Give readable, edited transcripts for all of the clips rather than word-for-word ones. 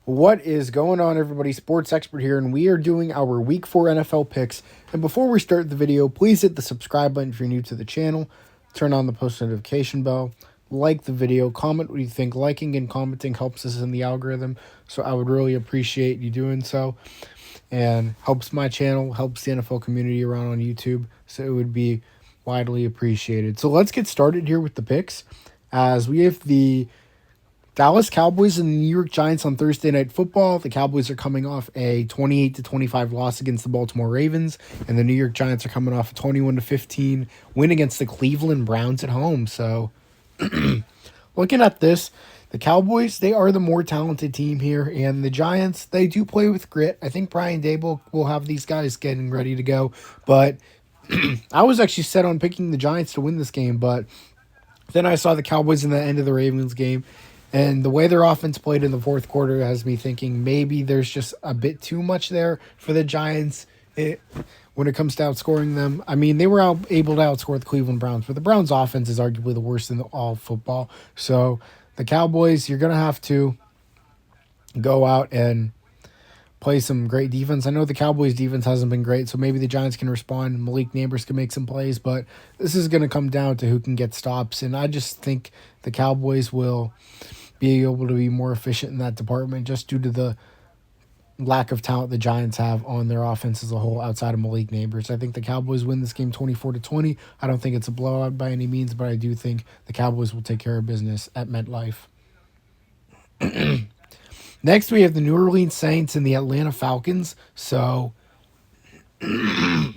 What is going on, everybody? Sports Expert here, and we are doing our Week 4 NFL picks. And before we start the video, please hit the subscribe button if you're new to the channel. Turn on the post notification bell. Like the video. Comment what you think. Liking and commenting helps us in the algorithm, so I would really appreciate you doing so. And helps my channel, helps the NFL community around on YouTube, so it would be widely appreciated. So let's get started here with the picks, as we have the Dallas Cowboys and the New York Giants on Thursday Night Football. The Cowboys are coming off a 28-25 loss against the Baltimore Ravens, and the New York Giants are coming off a 21-15 win against the Cleveland Browns at home. So, looking at this, the Cowboys, they are the more talented team here, and the Giants, they do play with grit. I think Brian Daboll will have these guys getting ready to go, but I was actually set on picking the Giants to win this game, but then I saw the Cowboys in the end of the Ravens game, and the way their offense played in the fourth quarter has me thinking maybe there's just a bit too much there for the Giants when it comes to outscoring them. I mean, they were able to outscore the Cleveland Browns, but the Browns' offense is arguably the worst in all football. So the Cowboys, you're going to have to go out and play some great defense. I know the Cowboys' defense hasn't been great, so maybe the Giants can respond. Malik Neighbors can make some plays, but this is going to come down to who can get stops, and I just think the Cowboys will be able to be more efficient in that department just due to the lack of talent the Giants have on their offense as a whole outside of Malik Neighbors. I think the Cowboys win this game 24-20. I don't think it's a blowout by any means, but I do think the Cowboys will take care of business at MetLife. Next, we have the New Orleans Saints and the Atlanta Falcons. So, the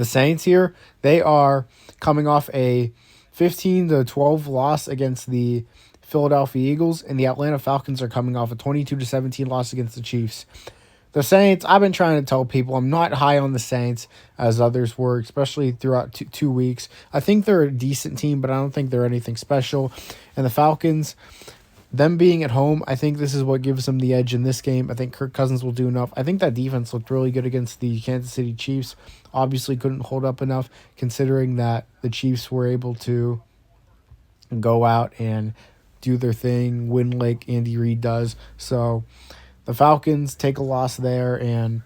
Saints here, they are coming off a 15-12 loss against the Philadelphia Eagles, and the Atlanta Falcons are coming off a 22-17 loss against the Chiefs. The Saints, I've been trying to tell people I'm not high on the Saints as others were, especially throughout 2 weeks. I think they're a decent team, but I don't think they're anything special. And the Falcons, them being at home, I think this is what gives them the edge in this game. I think Kirk Cousins will do enough. I think that defense looked really good against the Kansas City Chiefs. Obviously couldn't hold up enough considering that the Chiefs were able to go out and do their thing, win like Andy Reid does. So the Falcons take a loss there, and,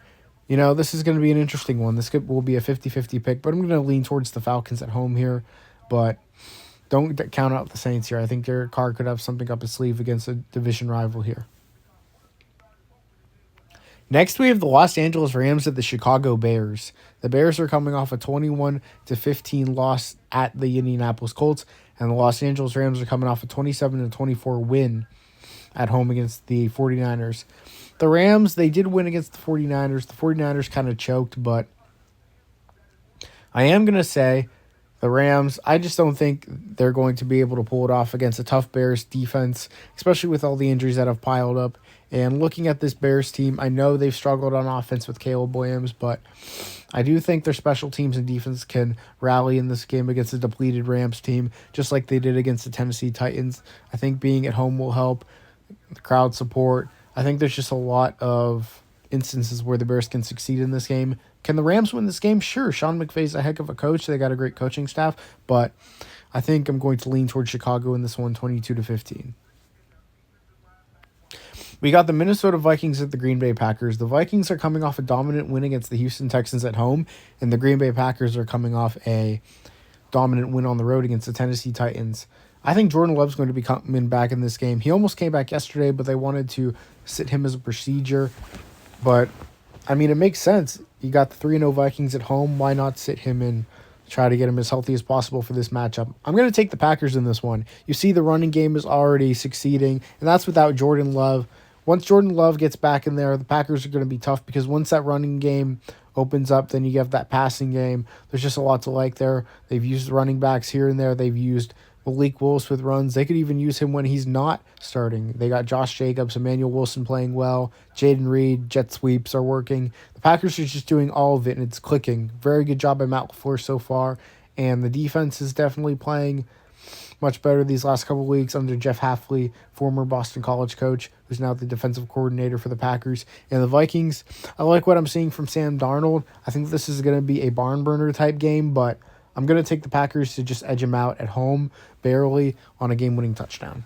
you know, this is going to be an interesting one. This will be a 50-50 pick, but I'm going to lean towards the Falcons at home here. But don't count out the Saints here. I think Derek Carr could have something up his sleeve against a division rival here. Next, we have the Los Angeles Rams at the Chicago Bears. The Bears are coming off a 21-15 loss at the Indianapolis Colts, and the Los Angeles Rams are coming off a 27-24 win at home against the 49ers. The Rams, they did win against the 49ers. The 49ers kind of choked, but I am going to say the Rams, I just don't think they're going to be able to pull it off against a tough Bears defense, especially with all the injuries that have piled up. And looking at this Bears team, I know they've struggled on offense with Caleb Williams, but I do think their special teams and defense can rally in this game against a depleted Rams team, just like they did against the Tennessee Titans. I think being at home will help. The crowd support. I think there's just a lot of instances where the Bears can succeed in this game. Can the Rams win this game? Sure. Sean McVay's a heck of a coach. They got a great coaching staff, but I think I'm going to lean towards Chicago in this one, 22-15. We got the Minnesota Vikings at the Green Bay Packers. The Vikings are coming off a dominant win against the Houston Texans at home, and the Green Bay Packers are coming off a dominant win on the road against the Tennessee Titans. I think Jordan Love's going to be coming back in this game. He almost came back yesterday, but they wanted to sit him as a procedure. But, I mean, it makes sense. You got the 3-0 Vikings at home. Why not sit him and try to get him as healthy as possible for this matchup? I'm going to take the Packers in this one. You see the running game is already succeeding, and that's without Jordan Love. Once Jordan Love gets back in there, the Packers are going to be tough because once that running game opens up, then you have that passing game. There's just a lot to like there. They've used running backs here and there. They've used Malik Willis with runs. They could even use him when he's not starting. They got Josh Jacobs, Emmanuel Wilson playing well. Jaden Reed, jet sweeps are working. The Packers are just doing all of it, and it's clicking. Very good job by Matt LaFleur so far, and the defense is definitely playing much better these last couple of weeks under Jeff Hafley, former Boston College coach, who's now the defensive coordinator for the Packers. And the Vikings, I like what I'm seeing from Sam Darnold. I think this is going to be a barn burner type game, but I'm going to take the Packers to just edge them out at home, barely, on a game-winning touchdown.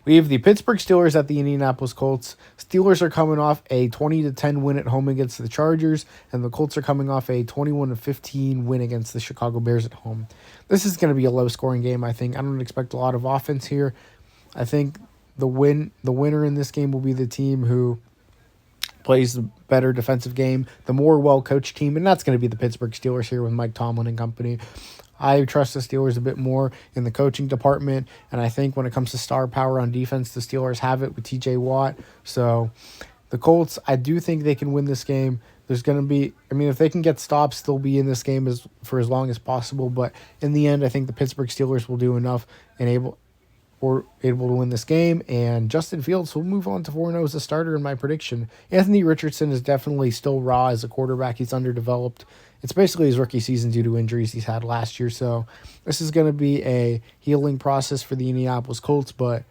We have the Pittsburgh Steelers at the Indianapolis Colts. Steelers are coming off a 20-10 win at home against the Chargers, and the Colts are coming off a 21-15 win against the Chicago Bears at home. This is going to be a low-scoring game, I think. I don't expect a lot of offense here. I think the winner in this game will be the team who plays the better defensive game, the more well-coached team, and that's going to be the Pittsburgh Steelers here with Mike Tomlin and company. I trust the Steelers a bit more in the coaching department, and I think when it comes to star power on defense, the Steelers have it with TJ Watt. So the Colts, I do think they can win this game. There's going to be, if they can get stops, they'll be in this game for as long as possible, but in the end, I think the Pittsburgh Steelers will do enough and able to win this game, and Justin Fields will move on to 4-0 as a starter in my prediction. Anthony Richardson is definitely still raw as a quarterback. He's underdeveloped. It's basically his rookie season due to injuries he's had last year, so this is going to be a healing process for the Indianapolis Colts, but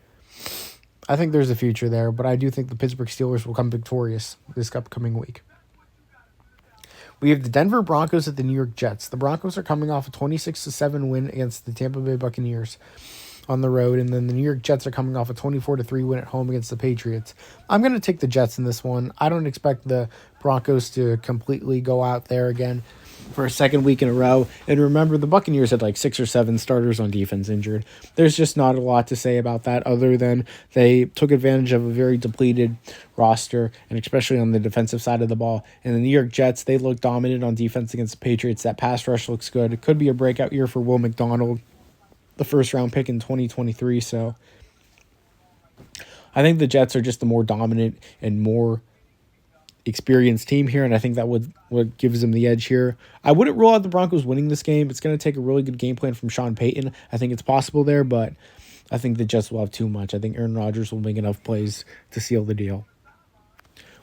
I think there's a future there, but I do think the Pittsburgh Steelers will come victorious this upcoming week. We have the Denver Broncos at the New York Jets. The Broncos are coming off a 26-7 win against the Tampa Bay Buccaneers on the road, and then the New York Jets are coming off a 24-3 win at home against the Patriots. I'm going to take the Jets in this one. I don't expect the Broncos to completely go out there again for a second week in a row. And remember, the Buccaneers had like 6 or 7 starters on defense injured. There's just not a lot to say about that other than they took advantage of a very depleted roster, and especially on the defensive side of the ball. And the New York Jets, they look dominant on defense against the Patriots. That pass rush looks good. It could be a breakout year for Will McDonald, the first-round pick in 2023. So I think the Jets are just the more dominant and more experienced team here, and I think that what gives them the edge here. I wouldn't rule out the Broncos winning this game. It's going to take a really good game plan from Sean Payton. I think it's possible there, but I think the Jets will have too much. I think Aaron Rodgers will make enough plays to seal the deal.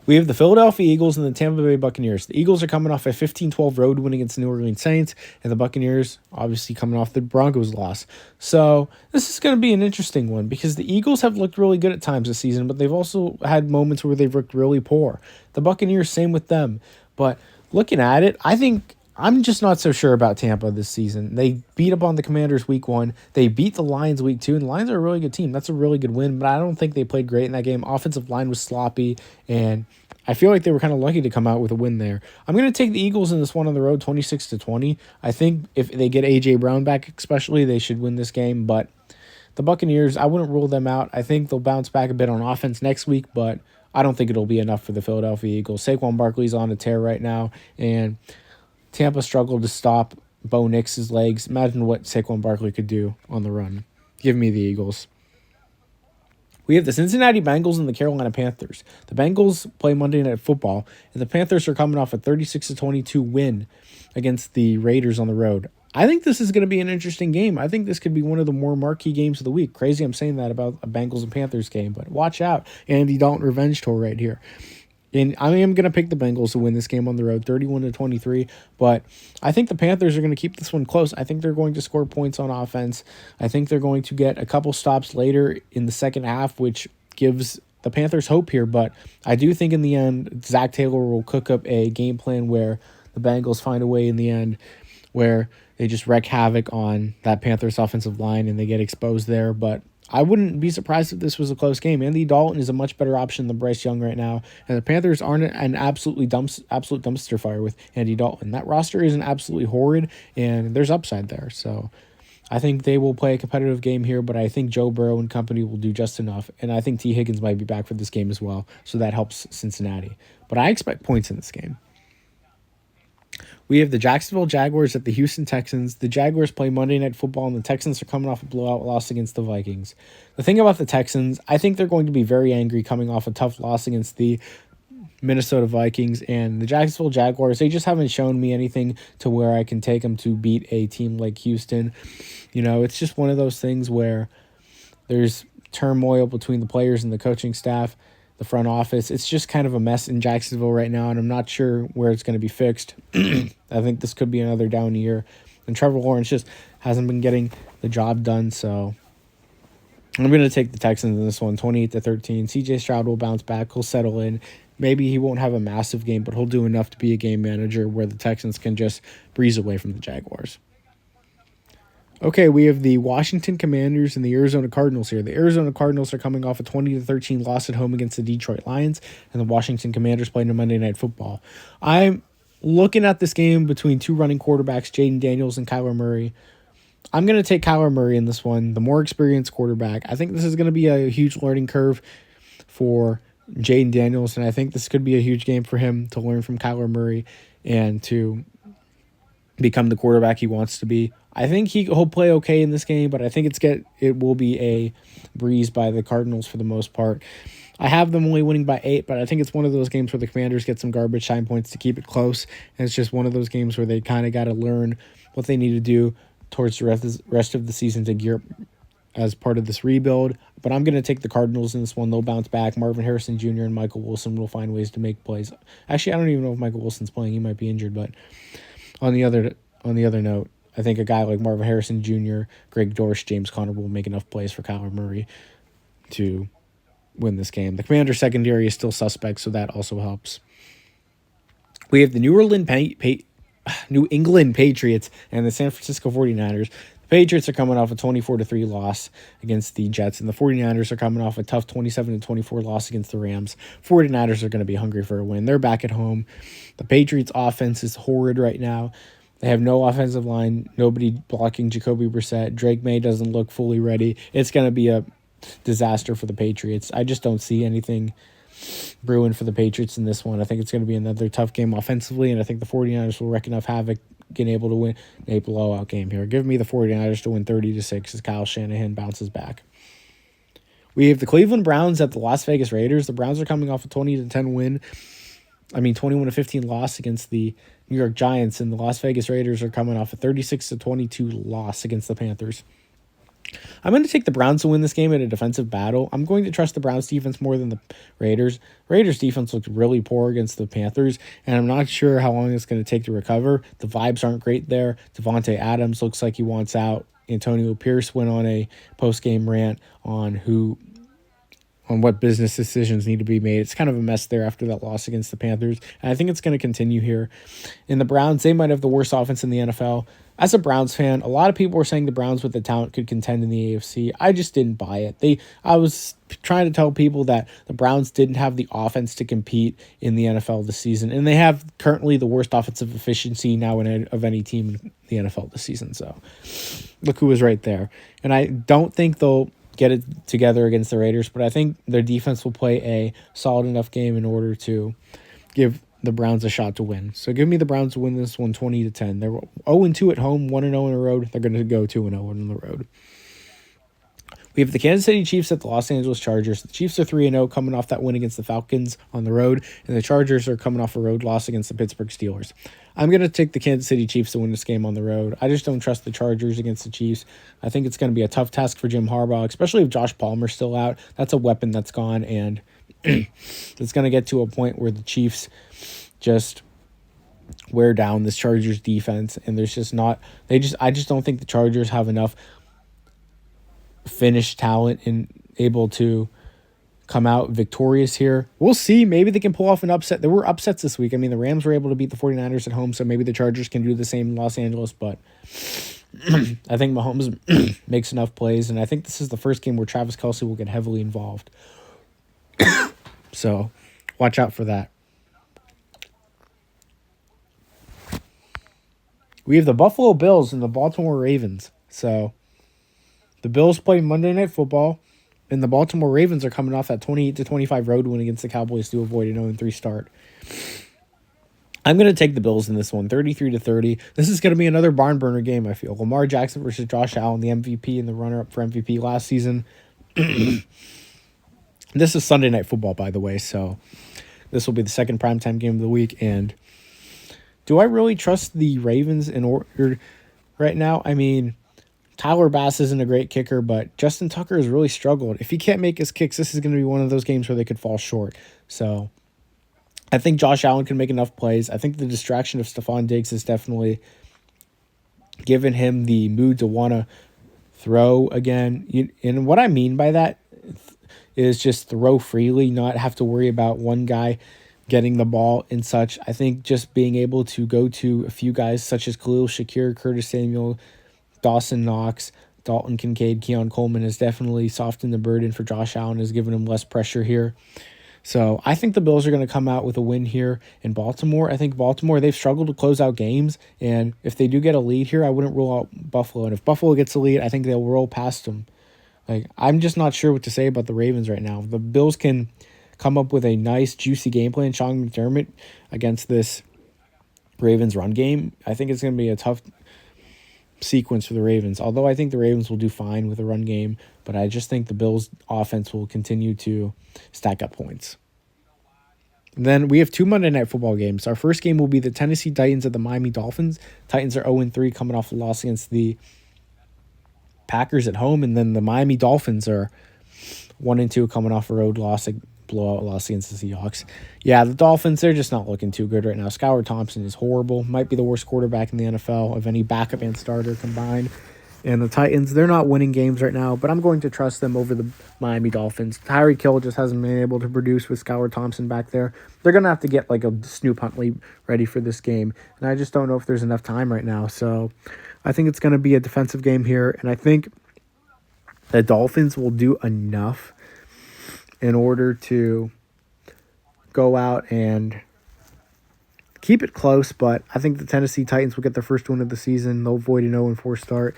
We have the Philadelphia Eagles and the Tampa Bay Buccaneers. The Eagles are coming off a 15-12 road win against the New Orleans Saints, and the Buccaneers obviously coming off the Broncos loss. So this is going to be an interesting one because the Eagles have looked really good at times this season, but they've also had moments where they've looked really poor. The Buccaneers, same with them. But looking at it, I think I'm just not so sure about Tampa this season. They beat up on the Commanders week 1. They beat the Lions week 2, and the Lions are a really good team. That's a really good win, but I don't think they played great in that game. Offensive line was sloppy, and I feel like they were kind of lucky to come out with a win there. I'm going to take the Eagles in this one on the road, 26-20. I think if they get A.J. Brown back especially, they should win this game, but the Buccaneers, I wouldn't rule them out. I think they'll bounce back a bit on offense next week, but I don't think it'll be enough for the Philadelphia Eagles. Saquon Barkley's on a tear right now, and Tampa struggled to stop Bo Nix's legs. Imagine what Saquon Barkley could do on the run. Give me the Eagles. We have the Cincinnati Bengals and the Carolina Panthers. The Bengals play Monday Night Football, and the Panthers are coming off a 36-22 win against the Raiders on the road. I think this is going to be an interesting game. I think this could be one of the more marquee games of the week. Crazy I'm saying that about a Bengals and Panthers game, but watch out. Andy Dalton revenge tour right here. And I am going to pick the Bengals to win this game on the road, 31-23. But I think the Panthers are going to keep this one close. I think they're going to score points on offense. I think they're going to get a couple stops later in the second half, which gives the Panthers hope here. But I do think in the end, Zach Taylor will cook up a game plan where the Bengals find a way in the end where they just wreak havoc on that Panthers offensive line and they get exposed there. But I wouldn't be surprised if this was a close game. Andy Dalton is a much better option than Bryce Young right now, and the Panthers aren't an absolute dumpster fire with Andy Dalton. That roster isn't absolutely horrid, and there's upside there. So I think they will play a competitive game here, but I think Joe Burrow and company will do just enough, and I think T. Higgins might be back for this game as well, so that helps Cincinnati. But I expect points in this game. We have the Jacksonville Jaguars at the Houston Texans. The Jaguars play Monday Night Football, and the Texans are coming off a blowout loss against the Vikings. The thing about the Texans, I think they're going to be very angry coming off a tough loss against the Minnesota Vikings, and the Jacksonville Jaguars, they just haven't shown me anything to where I can take them to beat a team like Houston. You know, it's just one of those things where there's turmoil between the players and the coaching staff, the front office. It's just kind of a mess in Jacksonville right now, and I'm not sure where it's going to be fixed. I think this could be another down year. And Trevor Lawrence just hasn't been getting the job done, so I'm going to take the Texans in this one, 28-13. CJ Stroud will bounce back. He'll settle in. Maybe he won't have a massive game, but he'll do enough to be a game manager where the Texans can just breeze away from the Jaguars. Okay, we have the Washington Commanders and the Arizona Cardinals here. The Arizona Cardinals are coming off a 20-13 loss at home against the Detroit Lions, and the Washington Commanders playing a Monday Night Football. I'm looking at this game between two running quarterbacks, Jaden Daniels and Kyler Murray. I'm going to take Kyler Murray in this one, the more experienced quarterback. I think this is going to be a huge learning curve for Jaden Daniels, and I think this could be a huge game for him to learn from Kyler Murray and to become the quarterback he wants to be. I think he'll play okay in this game, but I think it will be a breeze by the Cardinals for the most part. I have them only winning by 8, but I think it's one of those games where the Commanders get some garbage time points to keep it close, and it's just one of those games where they kind of got to learn what they need to do towards the rest of the season to gear up as part of this rebuild. But I'm going to take the Cardinals in this one. They'll bounce back. Marvin Harrison Jr. and Michael Wilson will find ways to make plays. Actually, I don't even know if Michael Wilson's playing. He might be injured, but on the other note, I think a guy like Marvin Harrison Jr., Greg Dortch, James Conner will make enough plays for Kyler Murray to win this game. The Commanders' secondary is still suspect, so that also helps. We have the New England Patriots and the San Francisco 49ers. The Patriots are coming off a 24-3 loss against the Jets, and the 49ers are coming off a tough 27-24 loss against the Rams. 49ers are going to be hungry for a win. They're back at home. The Patriots' offense is horrid right now. They have no offensive line, nobody blocking Jacoby Brissett. Drake May doesn't look fully ready. It's going to be a disaster for the Patriots. I just don't see anything brewing for the Patriots in this one. I think it's going to be another tough game offensively, and I think the 49ers will wreak enough havoc getting able to win a blowout game here. Give me the 49ers to win 30-6 as Kyle Shanahan bounces back. We have the Cleveland Browns at the Las Vegas Raiders. The Browns are coming off a 21-15 loss against the New York Giants, and the Las Vegas Raiders are coming off a 36-22 loss against the Panthers. I'm going to take the Browns to win this game in a defensive battle. I'm going to trust the Browns defense more than the Raiders. Raiders defense looked really poor against the Panthers, and I'm not sure how long it's going to take to recover. The vibes aren't great there. Devontae Adams looks like he wants out. Antonio Pierce went on a post-game rant on what business decisions need to be made. It's kind of a mess there after that loss against the Panthers, and I think it's going to continue here. In the Browns, they might have the worst offense in the NFL. As a Browns fan, a lot of people were saying the Browns with the talent could contend in the AFC. I just didn't buy it. I was trying to tell people that the Browns didn't have the offense to compete in the NFL this season, and they have currently the worst offensive efficiency now of any team in the NFL this season. So look who was right there. And I don't think they'll get it together against the Raiders, but I think their defense will play a solid enough game in order to give the Browns a shot to win. So give me the Browns to win this one 20-10. They're 0-2 at home, 1-0 on the road. They're going to go 2-0 on the road. We have the Kansas City Chiefs at the Los Angeles Chargers. The Chiefs are 3-0 coming off that win against the Falcons on the road, and the Chargers are coming off a road loss against the Pittsburgh Steelers. I'm going to take the Kansas City Chiefs to win this game on the road. I just don't trust the Chargers against the Chiefs. I think it's going to be a tough task for Jim Harbaugh, especially if Josh Palmer's still out. That's a weapon that's gone, and it's going to get to a point where the Chiefs just wear down this Chargers defense, and there's just not I just don't think the Chargers have enough finished talent and able to come out victorious here. We'll see. Maybe they can pull off an upset. There were upsets this week. I mean, the Rams were able to beat the 49ers at home, so maybe the Chargers can do the same in Los Angeles, but I think Mahomes makes enough plays, and I think this is the first game where Travis Kelce will get heavily involved. So watch out for that. We have the Buffalo Bills and the Baltimore Ravens. So the Bills play Monday Night Football, and the Baltimore Ravens are coming off that 28-25 road win against the Cowboys to avoid an 0-3 start. I'm going to take the Bills in this one, 33-30. This is going to be another barn burner game, I feel. Lamar Jackson versus Josh Allen, the MVP and the runner-up for MVP last season. This is Sunday Night Football, by the way, so this will be the second primetime game of the week, and do I really trust the Ravens in order right now? I mean, Tyler Bass isn't a great kicker, but Justin Tucker has really struggled. If he can't make his kicks, this is going to be one of those games where they could fall short. So I think Josh Allen can make enough plays. I think the distraction of Stephon Diggs has definitely given him the mood to want to throw again. And what I mean by that is just throw freely, not have to worry about one guy getting the ball and such. I think just being able to go to a few guys such as Khalil Shakir, Curtis Samuel, Dawson Knox, Dalton Kincaid, Keon Coleman has definitely softened the burden for Josh Allen, has given him less pressure here. So I think the Bills are going to come out with a win here in Baltimore. I think Baltimore, they've struggled to close out games, and if they do get a lead here, I wouldn't rule out Buffalo. And if Buffalo gets a lead, I think they'll roll past them. Like, I'm just not sure what to say about the Ravens right now. The Bills can come up with a nice, juicy game plan. Sean McDermott against this Ravens run game, I think it's going to be a tough sequence for the Ravens. Although I think the Ravens will do fine with a run game, but I just think the Bills' offense will continue to stack up points. And then we have 2 Monday Night Football games. Our first game will be the Tennessee Titans at the Miami Dolphins. Titans are 0-3 coming off a loss against the Packers at home, and then the Miami Dolphins are 1-2 coming off a road loss, a blowout loss against the Seahawks. Yeah, the Dolphins, they're just not looking too good right now. Skylar Thompson is horrible. Might be the worst quarterback in the NFL of any backup and starter combined. And the Titans, they're not winning games right now, but I'm going to trust them over the Miami Dolphins. Tyreek Hill just hasn't been able to produce with Skylar Thompson back there. They're going to have to get like a Snoop Huntley ready for this game, and I just don't know if there's enough time right now. So I think it's going to be a defensive game here, and I think the Dolphins will do enough in order to go out and keep it close, but I think the Tennessee Titans will get their first win of the season. They'll avoid an 0-4 start,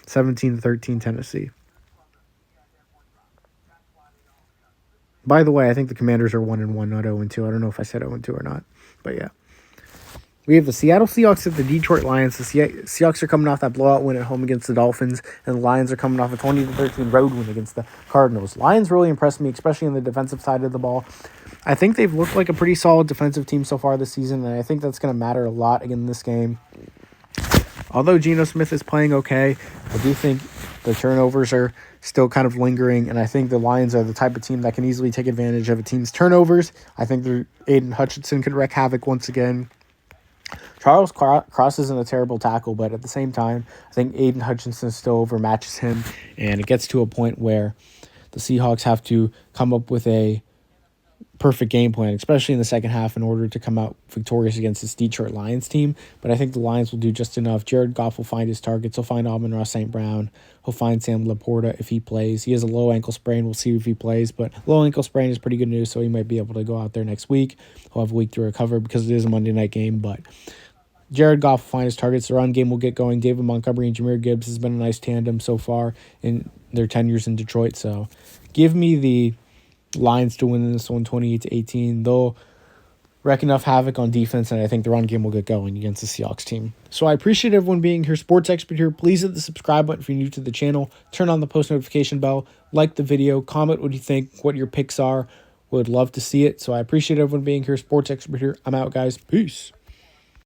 17-13 Tennessee. By the way, I think the Commanders are 1-1, not 0-2. I don't know if I said 0-2 or not, but yeah. We have the Seattle Seahawks at the Detroit Lions. The Seahawks are coming off that blowout win at home against the Dolphins, and the Lions are coming off a 20-13 road win against the Cardinals. Lions really impressed me, especially on the defensive side of the ball. I think they've looked like a pretty solid defensive team so far this season, and I think that's going to matter a lot again in this game. Although Geno Smith is playing okay, I do think the turnovers are still kind of lingering, and I think the Lions are the type of team that can easily take advantage of a team's turnovers. I think Aiden Hutchinson could wreak havoc once again. Charles Cross isn't a terrible tackle, but at the same time, I think Aiden Hutchinson still overmatches him, and it gets to a point where the Seahawks have to come up with a perfect game plan, especially in the second half, in order to come out victorious against this Detroit Lions team. But I think the Lions will do just enough. Jared Goff will find his targets. He'll find Amon-Ra St. Brown. He'll find Sam Laporta if he plays. He has a low ankle sprain. We'll see if he plays, but low ankle sprain is pretty good news, so he might be able to go out there next week. He'll have a week to recover because it is a Monday night game, but Jared Goff will find his targets. The run game will get going. David Montgomery and Jahmyr Gibbs has been a nice tandem so far in their tenures in Detroit, so give me the Lions to win this one 28-18. They'll wreak enough havoc on defense, and I think the run game will get going against the Seahawks team. So I appreciate everyone being here. Sports Expert here. Please hit the subscribe button if you're new to the channel. Turn on the post notification bell. Like the video. Comment what you think, what your picks are. Would love to see it. So I appreciate everyone being here. Sports Expert here. I'm out, guys. Peace.